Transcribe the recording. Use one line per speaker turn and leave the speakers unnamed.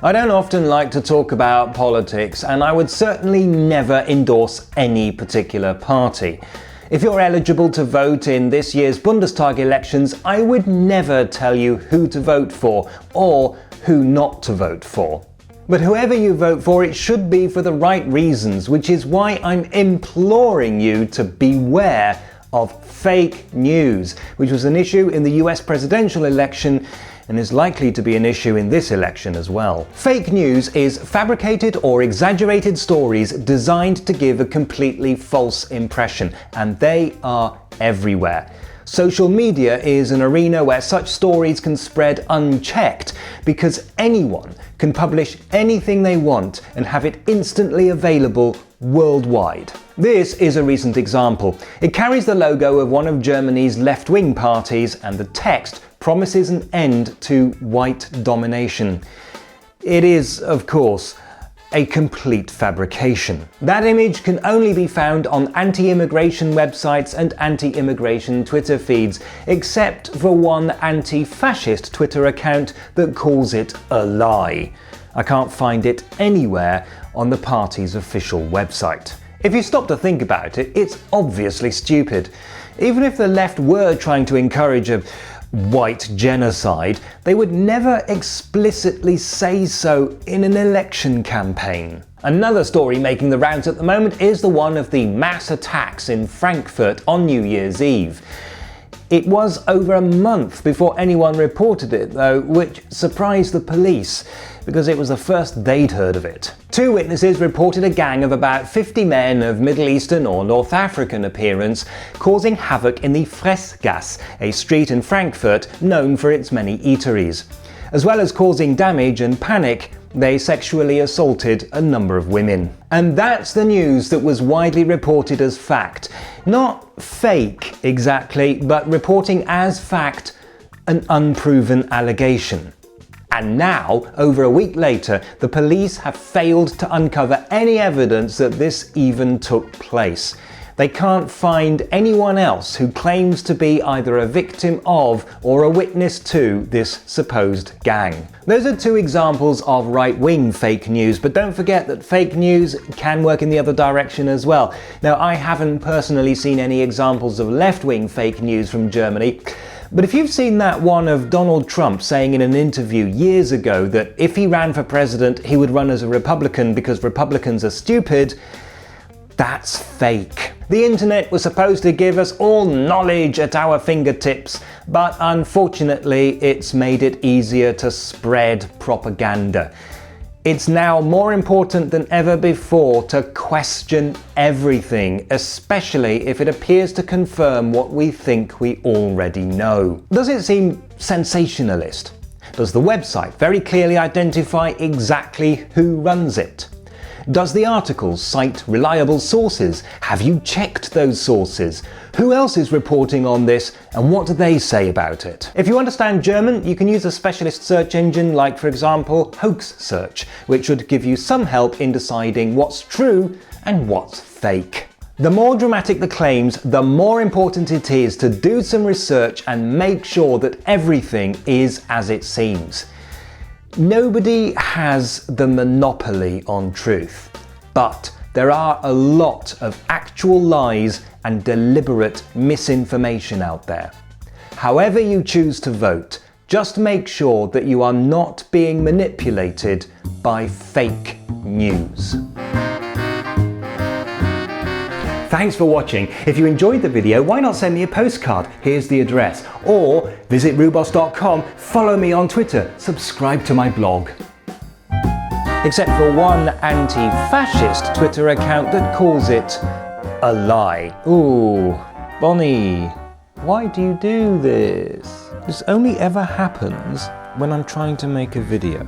I don't often like to talk about politics, and I would certainly never endorse any particular party. If you're eligible to vote in this year's Bundestag elections, I would never tell you who to vote for or who not to vote for. But whoever you vote for, it should be for the right reasons, which is why I'm imploring you to beware of fake news, which was an issue in the US presidential election and is likely to be an issue in this election as well. Fake news is fabricated or exaggerated stories designed to give a completely false impression, and they are everywhere. Social media is an arena where such stories can spread unchecked because anyone can publish anything they want and have it instantly available worldwide. This is a recent example. It carries the logo of one of Germany's left-wing parties, and the text promises an end to white domination. It is, of course, a complete fabrication. That image can only be found on anti-immigration websites and anti-immigration Twitter feeds, except for one anti-fascist Twitter account that calls it a lie. I can't find it anywhere on the party's official website. If you stop to think about it, it's obviously stupid. Even if the left were trying to encourage a white genocide, they would never explicitly say so in an election campaign. Another story making the rounds at the moment is the one of the mass attacks in Frankfurt on New Year's Eve. It was over a month before anyone reported it though, which surprised the police because it was the first they'd heard of it. Two witnesses reported a gang of about 50 men of Middle Eastern or North African appearance causing havoc in the Fressgasse, a street in Frankfurt known for its many eateries. As well as causing damage and panic, they sexually assaulted a number of women. And that's the news that was widely reported as fact. Not fake exactly, but reporting as fact an unproven allegation. And now, over a week later, the police have failed to uncover any evidence that this even took place. They can't find anyone else who claims to be either a victim of or a witness to this supposed gang. Those are two examples of right-wing fake news, but don't forget that fake news can work in the other direction as well. Now, I haven't personally seen any examples of left-wing fake news from Germany, but if you've seen that one of Donald Trump saying in an interview years ago that if he ran for president, he would run as a Republican because Republicans are stupid, that's fake. The internet was supposed to give us all knowledge at our fingertips, but unfortunately it's made it easier to spread propaganda. It's now more important than ever before to question everything, especially if it appears to confirm what we think we already know. Does it seem sensationalist? Does the website very clearly identify exactly who runs it? Does the article cite reliable sources? Have you checked those sources? Who else is reporting on this and what do they say about it? If you understand German, you can use a specialist search engine like, for example, Hoax Search, which should give you some help in deciding what's true and what's fake. The more dramatic the claims, the more important it is to do some research and make sure that everything is as it seems. Nobody has the monopoly on truth, but there are a lot of actual lies and deliberate misinformation out there. However you choose to vote, just make sure that you are not being manipulated by fake news. Thanks for watching. If you enjoyed the video, why not send me a postcard? Here's the address. Or visit Rewboss.com, follow me on Twitter, subscribe to my blog. Except for one anti-fascist Twitter account that calls it a lie. Ooh, Bonnie, why do you do this? This only ever happens when I'm trying to make a video.